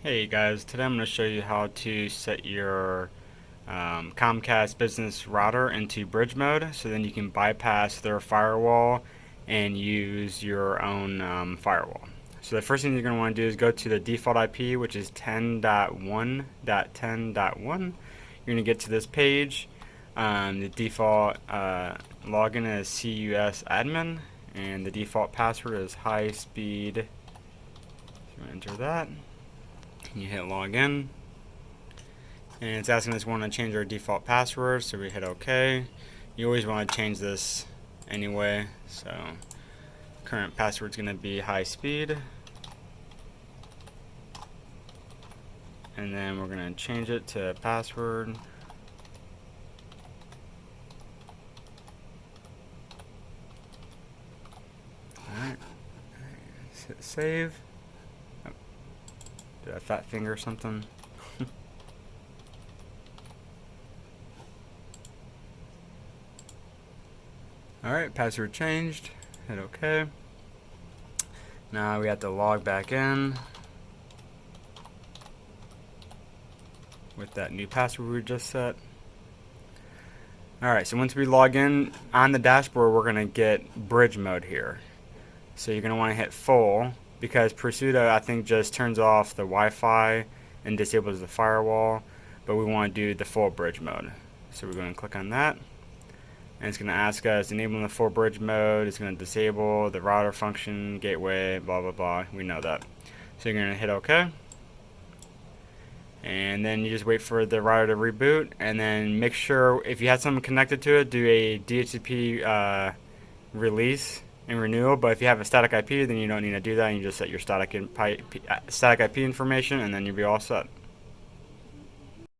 Hey guys, today I'm going to show you how to set your Comcast business router into bridge mode so then you can bypass their firewall and use your own firewall. So the first thing you're going to want to do is go to the default IP, which is 10.1.10.1. You're going to get to this page. The default login is CUS admin and the default password is high speed. So enter that. You hit login, and it's asking us if we want to change our default password, so we hit OK. You always want to change this anyway, so current password is going to be high speed, and then we're going to change it to password. Alright, hit save. Oh, did I fat finger something? Alright, password changed. Hit OK. Now we have to log back in with that new password we just set. Alright, so once we log in on the dashboard, we're going to get bridge mode here. So you're going to want to hit full because pseudo I think just turns off the Wi-Fi and disables the firewall, but we want to do the full bridge mode. So we're going to click on that, and it's going to ask us enabling the full bridge mode. It's going to disable the router function, gateway, blah blah blah. We know that. So you're going to hit OK, and then you just wait for the router to reboot, and then make sure if you had something connected to it, do a DHCP release and renewal. But if you have a static IP, then you don't need to do that. You just set your static IP information, and then you'll be all set.